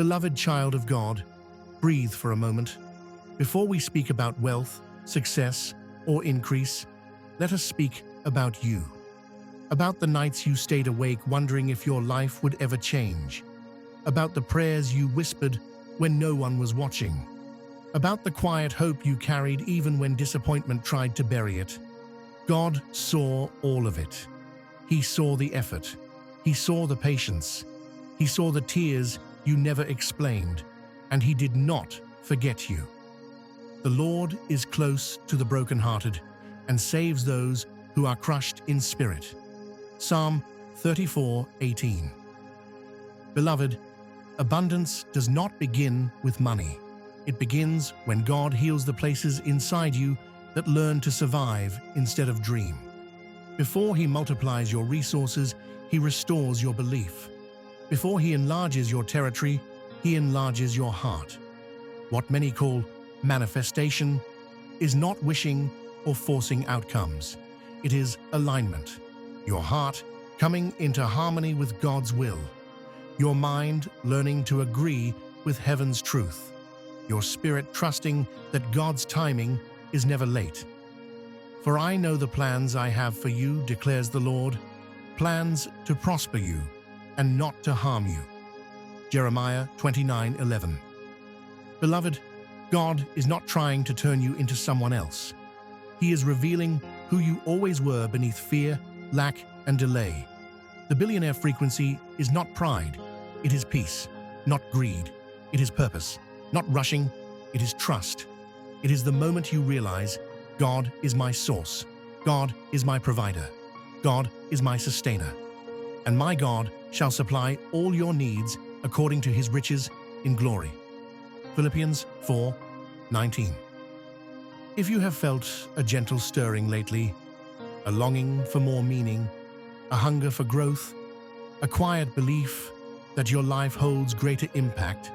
Beloved child of God, breathe for a moment. Before we speak about wealth, success, or increase, let us speak about you. About the nights you stayed awake wondering if your life would ever change. About the prayers you whispered when no one was watching. About the quiet hope you carried even when disappointment tried to bury it. God saw all of it. He saw the effort. He saw the patience. He saw the tears you never explained, and He did not forget you. The Lord is close to the brokenhearted and saves those who are crushed in spirit. Psalm 34:18. Beloved, abundance does not begin with money. It begins when God heals the places inside you that learn to survive instead of dream. Before He multiplies your resources, He restores your belief. Before He enlarges your territory, He enlarges your heart. What many call manifestation is not wishing or forcing outcomes. It is alignment. Your heart coming into harmony with God's will. Your mind learning to agree with heaven's truth. Your spirit trusting that God's timing is never late. For I know the plans I have for you, declares the Lord, plans to prosper you and not to harm you. Jeremiah 29:11. Beloved, God is not trying to turn you into someone else. He is revealing who you always were beneath fear, lack, and delay. The billionaire frequency is not pride, it is peace, not greed. It is purpose, not rushing, it is trust. It is the moment you realize, God is my source, God is my provider, God is my sustainer, and my God shall supply all your needs according to His riches in glory. Philippians 4:19. If you have felt a gentle stirring lately, a longing for more meaning, a hunger for growth, a quiet belief that your life holds greater impact,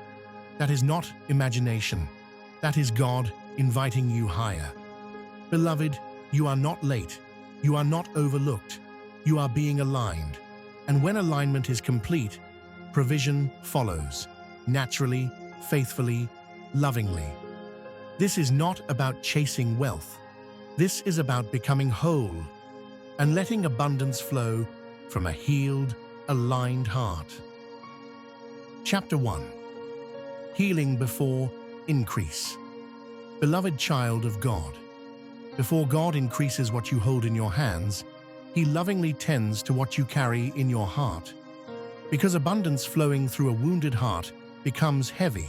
that is not imagination, that is God inviting you higher. Beloved, you are not late, you are not overlooked, you are being aligned. And when alignment is complete, provision follows, naturally, faithfully, lovingly. This is not about chasing wealth. This is about becoming whole and letting abundance flow from a healed, aligned heart. Chapter 1. Healing before increase. Beloved child of God, before God increases what you hold in your hands, He lovingly tends to what you carry in your heart. Because abundance flowing through a wounded heart becomes heavy,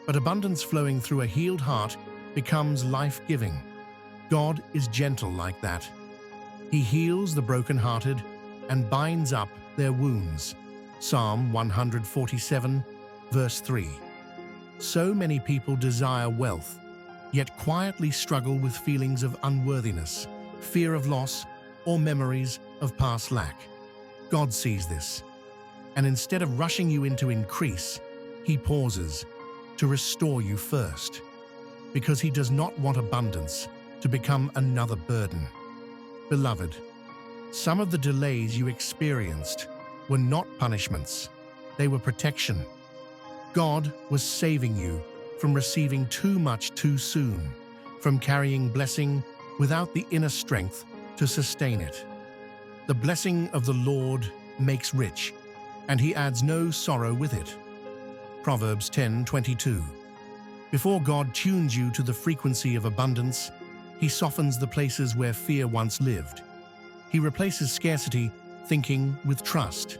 but abundance flowing through a healed heart becomes life-giving. God is gentle like that. He heals the brokenhearted and binds up their wounds. Psalm 147, verse 3. So many people desire wealth, yet quietly struggle with feelings of unworthiness, fear of loss, or memories of past lack. God sees this, and instead of rushing you into increase, He pauses to restore you first, because He does not want abundance to become another burden. Beloved, some of the delays you experienced were not punishments, they were protection. God was saving you from receiving too much too soon, from carrying blessing without the inner strength to sustain it. The blessing of the Lord makes rich, and He adds no sorrow with it. Proverbs 10:22. Before God tunes you to the frequency of abundance, He softens the places where fear once lived. He replaces scarcity thinking with trust.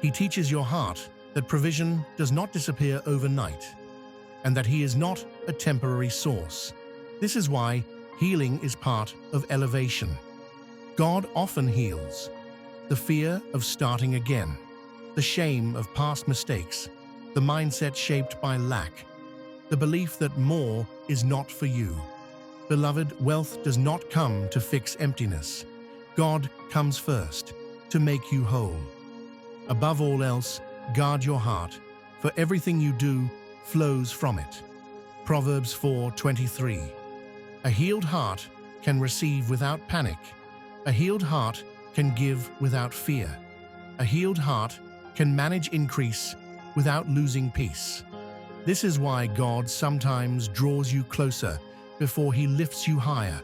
He teaches your heart that provision does not disappear overnight, and that He is not a temporary source. This is why healing is part of elevation. God often heals the fear of starting again, the shame of past mistakes, the mindset shaped by lack, the belief that more is not for you. Beloved, wealth does not come to fix emptiness. God comes first to make you whole. Above all else, guard your heart, for everything you do flows from it. Proverbs 4:23. A healed heart can receive without panic. A healed heart can give without fear. A healed heart can manage increase without losing peace. This is why God sometimes draws you closer before He lifts you higher.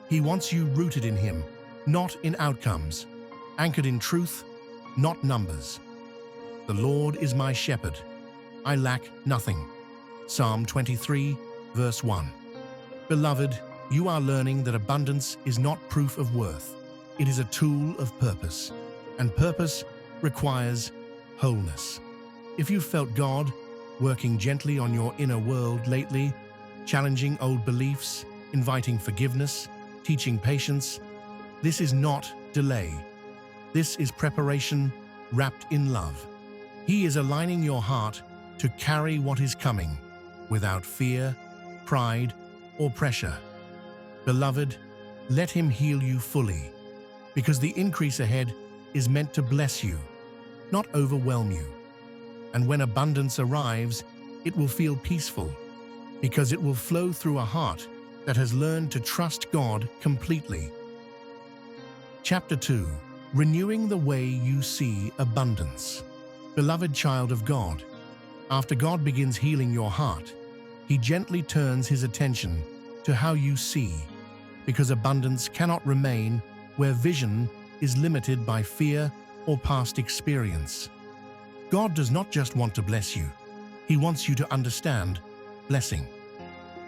He wants you rooted in Him, not in outcomes, anchored in truth, not numbers. The Lord is my shepherd. I lack nothing. Psalm 23, verse 1. Beloved, you are learning that abundance is not proof of worth. It is a tool of purpose, and purpose requires wholeness. If you felt God working gently on your inner world lately, challenging old beliefs, inviting forgiveness, teaching patience, this is not delay. This is preparation wrapped in love. He is aligning your heart to carry what is coming without fear, pride, or pressure. Beloved, let Him heal you fully, because the increase ahead is meant to bless you, not overwhelm you. And when abundance arrives, it will feel peaceful, because it will flow through a heart that has learned to trust God completely. Chapter 2. Renewing the way you see abundance. Beloved child of God, after God begins healing your heart, He gently turns His attention to how you see, because abundance cannot remain where vision is limited by fear or past experience. God does not just want to bless you, He wants you to understand blessing.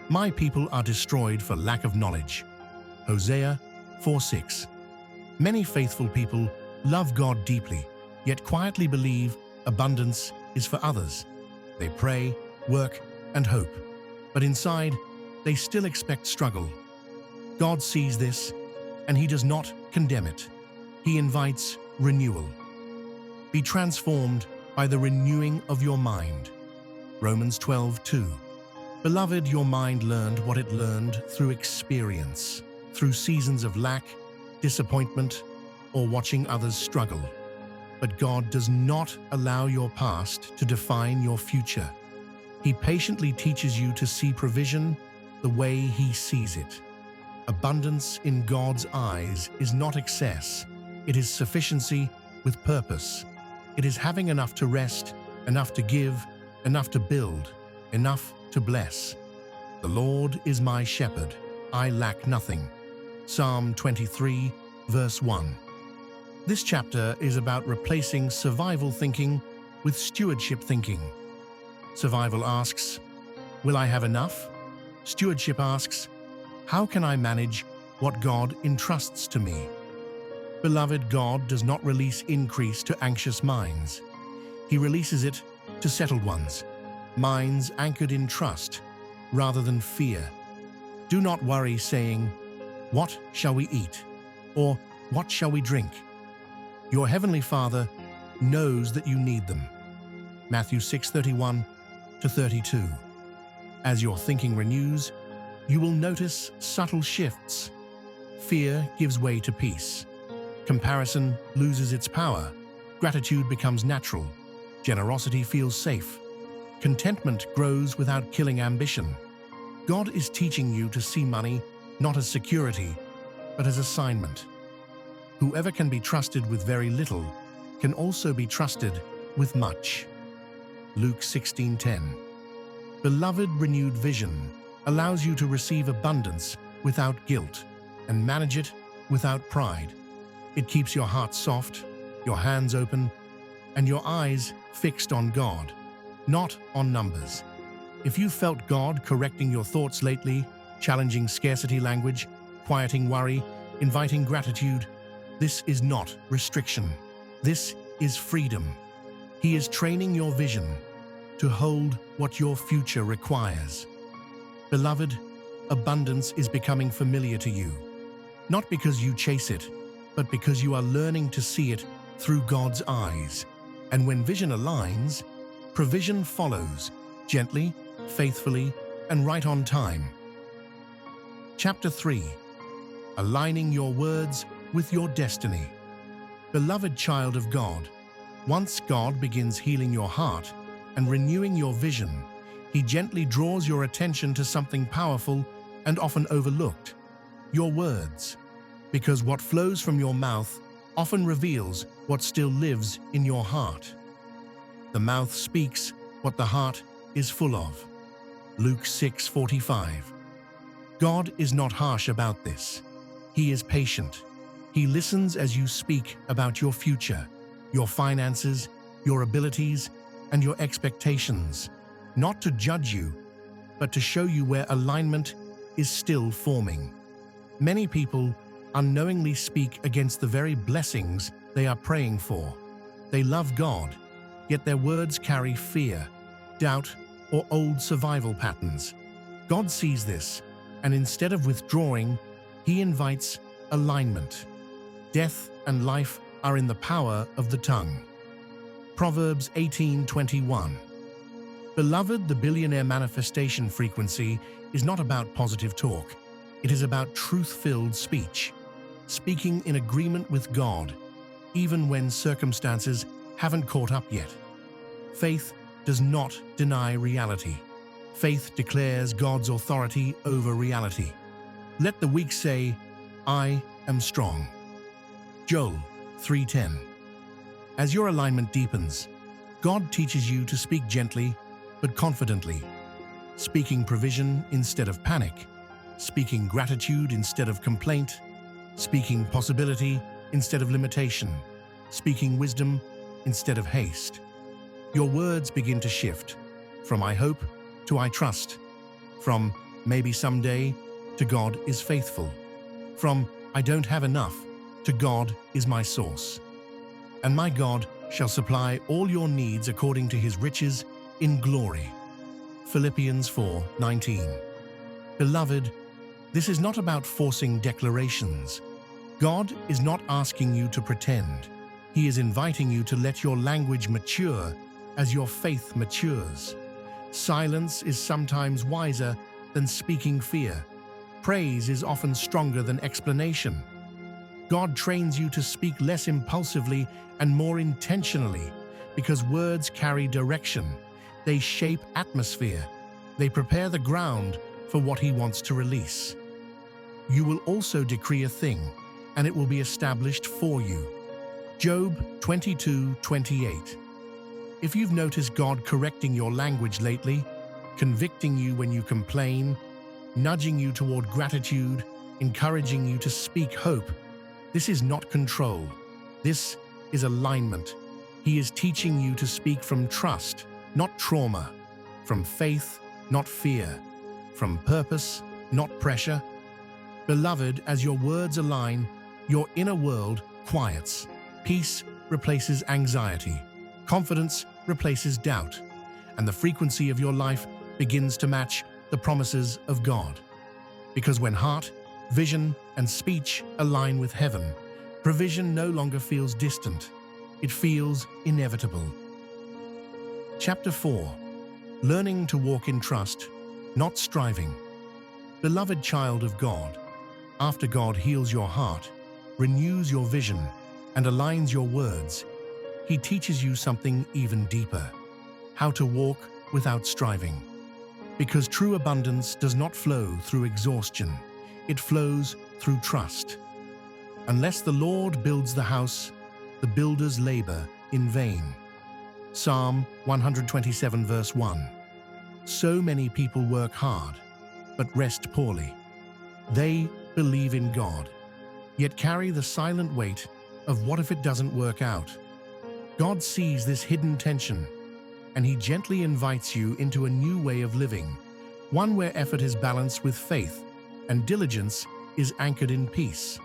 My people are destroyed for lack of knowledge. Hosea 4:6. Many faithful people love God deeply, yet quietly believe abundance is for others. They pray, work, and hope, but inside, they still expect struggle. God sees this, and He does not condemn it. He invites renewal. Be transformed by the renewing of your mind. Romans 12:2. Beloved, your mind learned what it learned through experience, through seasons of lack, disappointment, or watching others struggle. But God does not allow your past to define your future. He patiently teaches you to see provision the way He sees it. Abundance in God's eyes is not excess. It is sufficiency with purpose. It is having enough to rest, enough to give, enough to build, enough to bless. The Lord is my shepherd. I lack nothing. Psalm 23, verse 1. This chapter is about replacing survival thinking with stewardship thinking. Survival asks, will I have enough? Stewardship asks, how can I manage what God entrusts to me? Beloved, God does not release increase to anxious minds. He releases it to settled ones, minds anchored in trust rather than fear. Do not worry, saying, what shall we eat? Or what shall we drink? Your heavenly Father knows that you need them. Matthew 6:31-32. As your thinking renews, you will notice subtle shifts. Fear gives way to peace. Comparison loses its power. Gratitude becomes natural. Generosity feels safe. Contentment grows without killing ambition. God is teaching you to see money not as security, but as assignment. Whoever can be trusted with very little can also be trusted with much. Luke 16:10. Beloved, renewed vision allows you to receive abundance without guilt and manage it without pride. It keeps your heart soft, your hands open, and your eyes fixed on God, not on numbers. If you felt God correcting your thoughts lately, challenging scarcity language, quieting worry, inviting gratitude, this is not restriction. This is freedom. He is training your vision to hold what your future requires. Beloved, abundance is becoming familiar to you, not because you chase it, but because you are learning to see it through God's eyes. And when vision aligns, provision follows, gently, faithfully, and right on time. Chapter 3. Aligning your words with your destiny. Beloved child of God, once God begins healing your heart and renewing your vision, He gently draws your attention to something powerful and often overlooked: your words. Because what flows from your mouth often reveals what still lives in your heart. The mouth speaks what the heart is full of. Luke 6:45. God is not harsh about this. He is patient. He listens as you speak about your future, your finances, your abilities, and your expectations, not to judge you, but to show you where alignment is still forming. Many people unknowingly speak against the very blessings they are praying for. They love God, yet their words carry fear, doubt, or old survival patterns. God sees this, and instead of withdrawing, He invites alignment. Death and life are in the power of the tongue. Proverbs 18:21. Beloved, the billionaire manifestation frequency is not about positive talk. It is about truth-filled speech, speaking in agreement with God, even when circumstances haven't caught up yet. Faith does not deny reality. Faith declares God's authority over reality. Let the weak say, "I am strong." Joel 3:10. As your alignment deepens, God teaches you to speak gently but confidently, speaking provision instead of panic, speaking gratitude instead of complaint, speaking possibility instead of limitation, speaking wisdom instead of haste. Your words begin to shift from "I hope" to "I trust," from "maybe someday" to "God is faithful," from "I don't have enough" to "God is my source." And my God shall supply all your needs according to His riches in glory. Philippians 4:19. Beloved, this is not about forcing declarations. God is not asking you to pretend. He is inviting you to let your language mature as your faith matures. Silence is sometimes wiser than speaking fear. Praise is often stronger than explanation. God trains you to speak less impulsively and more intentionally, because words carry direction. They shape atmosphere. They prepare the ground for what He wants to release. You will also decree a thing, and it will be established for you. Job 22:28. If you've noticed God correcting your language lately, convicting you when you complain, nudging you toward gratitude, encouraging you to speak hope, this is not control. This is alignment. He is teaching you to speak from trust, not trauma, from faith, not fear, from purpose, not pressure. Beloved, as your words align, your inner world quiets. Peace replaces anxiety. Confidence replaces doubt. And the frequency of your life begins to match the promises of God. Because when heart, vision, and speech align with heaven, provision no longer feels distant. It feels inevitable. Chapter 4. Learning to walk in trust, not striving. Beloved child of God, after God heals your heart, renews your vision, and aligns your words, He teaches you something even deeper: how to walk without striving. Because true abundance does not flow through exhaustion, it flows through trust. Unless the Lord builds the house, the builders labor in vain. Psalm 127 verse 1. So many people work hard, but rest poorly. They believe in God, yet carry the silent weight of what if it doesn't work out. God sees this hidden tension, and He gently invites you into a new way of living, one where effort is balanced with faith and diligence is anchored in peace.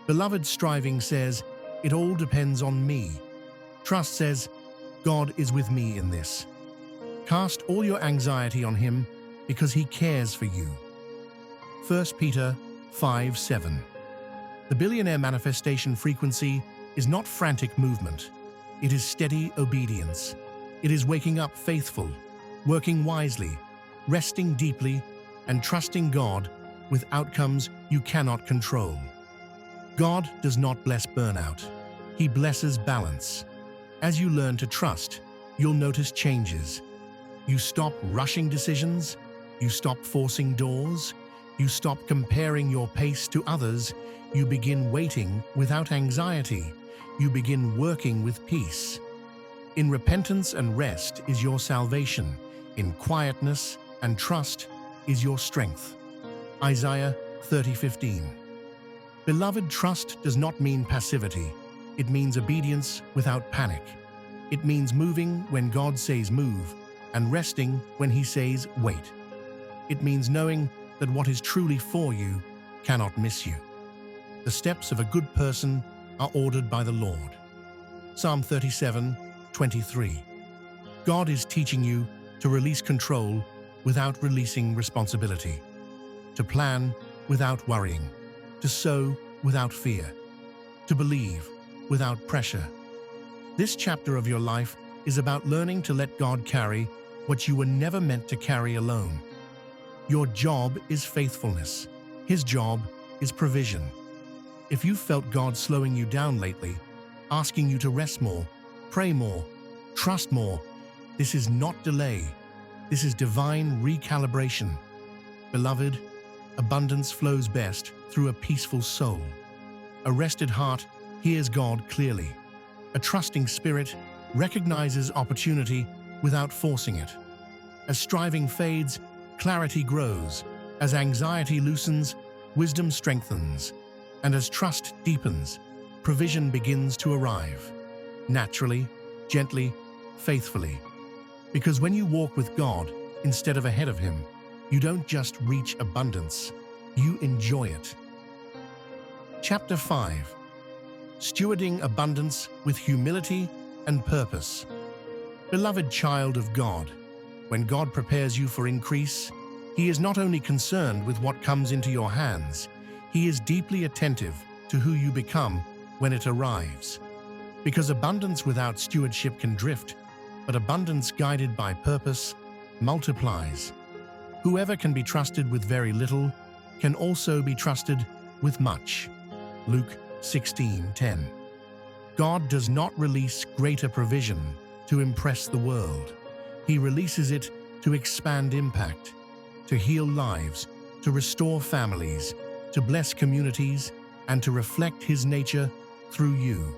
Beloved, striving says, "It all depends on me." Trust says, "God is with me in this." Cast all your anxiety on Him because He cares for you. 1 Peter 5:7. The billionaire manifestation frequency is not frantic movement. It is steady obedience. It is waking up faithful, working wisely, resting deeply, and trusting God with outcomes you cannot control. God does not bless burnout. He blesses balance. As you learn to trust, you'll notice changes. You stop rushing decisions. You stop forcing doors. You stop comparing your pace to others. You begin waiting without anxiety. You begin working with peace. In repentance and rest is your salvation. In quietness and trust is your strength. Isaiah 30:15. Beloved, trust does not mean passivity. It means obedience without panic. It means moving when God says move and resting when He says wait. It means knowing that what is truly for you cannot miss you. The steps of a good person are ordered by the Lord. Psalm 37:23. God is teaching you to release control without releasing responsibility, to plan without worrying, to sow without fear, to believe without pressure. This chapter of your life is about learning to let God carry what you were never meant to carry alone. Your job is faithfulness. His job is provision. If you felt God slowing you down lately, asking you to rest more, pray more, trust more, this is not delay. This is divine recalibration. Beloved, abundance flows best through a peaceful soul. A rested heart hears God clearly. A trusting spirit recognizes opportunity without forcing it. As striving fades, clarity grows. As anxiety loosens, wisdom strengthens. And as trust deepens, provision begins to arrive. Naturally, gently, faithfully. Because when you walk with God instead of ahead of Him, you don't just reach abundance, you enjoy it. Chapter 5. Stewarding abundance with humility and purpose. Beloved child of God, when God prepares you for increase, He is not only concerned with what comes into your hands, He is deeply attentive to who you become when it arrives. Because abundance without stewardship can drift, but abundance guided by purpose multiplies. Whoever can be trusted with very little can also be trusted with much. Luke 16:10. God does not release greater provision to impress the world. He releases it to expand impact, to heal lives, to restore families, to bless communities, and to reflect His nature through you.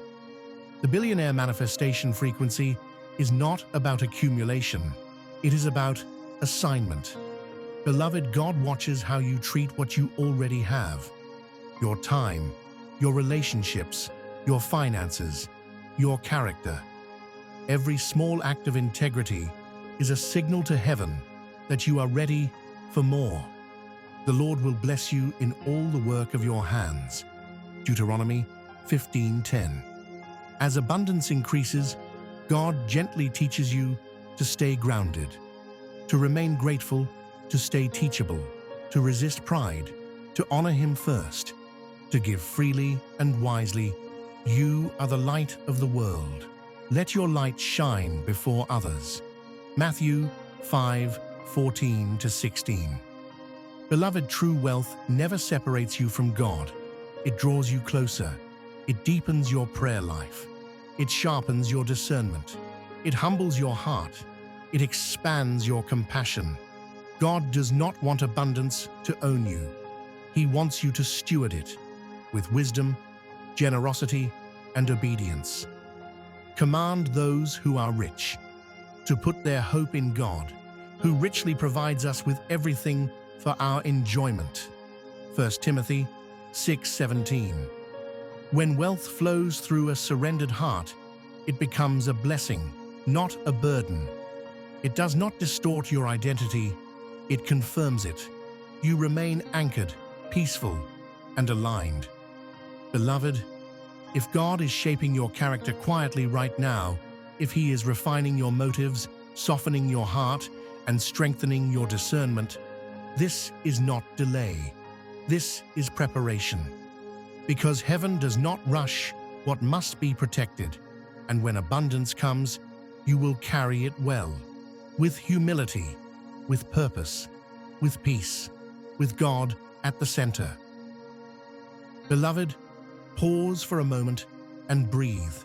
The billionaire manifestation frequency is not about accumulation. It is about assignment. Beloved, God watches how you treat what you already have. Your time, your relationships, your finances, your character. Every small act of integrity is a signal to heaven that you are ready for more. The Lord will bless you in all the work of your hands. Deuteronomy 15:10. As abundance increases, God gently teaches you to stay grounded, to remain grateful, to stay teachable, to resist pride, to honor Him first, to give freely and wisely. You are the light of the world. Let your light shine before others. Matthew 5:14-16. Beloved, true wealth never separates you from God. It draws you closer. It deepens your prayer life. It sharpens your discernment. It humbles your heart. It expands your compassion. God does not want abundance to own you. He wants you to steward it with wisdom, generosity, and obedience. Command those who are rich to put their hope in God, who richly provides us with everything for our enjoyment. 1 Timothy 6:17. When wealth flows through a surrendered heart, it becomes a blessing, not a burden. It does not distort your identity, it confirms it. You remain anchored, peaceful, and aligned. Beloved, if God is shaping your character quietly right now, if He is refining your motives, softening your heart, and strengthening your discernment, this is not delay. This is preparation. Because heaven does not rush what must be protected, and when abundance comes, you will carry it well, with humility, with purpose, with peace, with God at the center. Beloved, pause for a moment and breathe.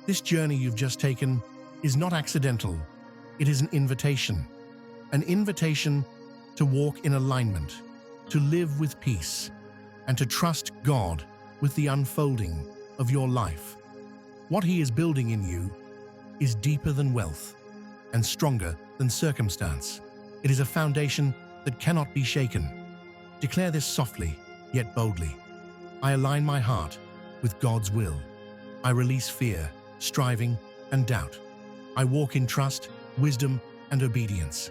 This journey you've just taken is not accidental. It is an invitation to walk in alignment, to live with peace, and to trust God with the unfolding of your life. What He is building in you is deeper than wealth and stronger than circumstance. It is a foundation that cannot be shaken. Declare this softly, yet boldly. I align my heart with God's will. I release fear, striving, and doubt. I walk in trust, wisdom, and obedience.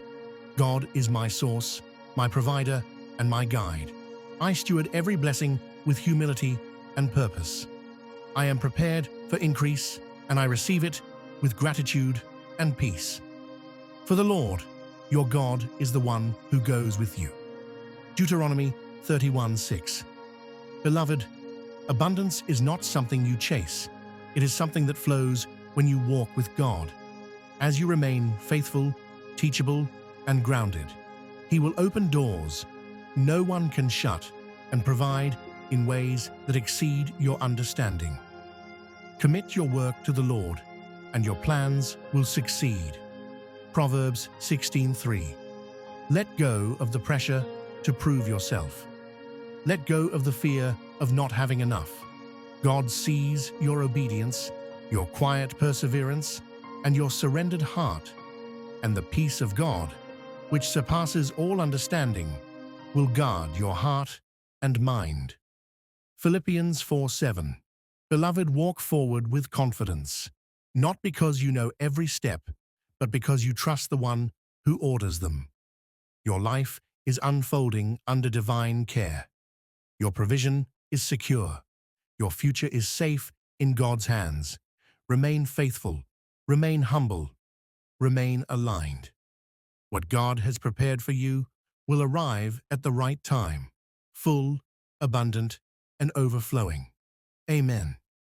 God is my source, my provider, and my guide. I steward every blessing with humility and purpose. I am prepared for increase, and I receive it with gratitude and peace. For the Lord, your God, is the one who goes with you. Deuteronomy 31:6. Beloved, abundance is not something you chase. It is something that flows when you walk with God. As you remain faithful, teachable, and grounded, He will open doors no one can shut and provide in ways that exceed your understanding. Commit your work to the Lord, and your plans will succeed. Proverbs 16:3. Let go of the pressure to prove yourself. Let go of the fear of not having enough. God sees your obedience, your quiet perseverance, and your surrendered heart, and the peace of God, which surpasses all understanding, will guard your heart and mind. Philippians 4:7. Beloved, walk forward with confidence, not because you know every step, but because you trust the one who orders them. Your life is unfolding under divine care. Your provision is secure. Your future is safe in God's hands. Remain faithful, remain humble, remain aligned. What God has prepared for you will arrive at the right time, full, abundant, and overflowing. Amen.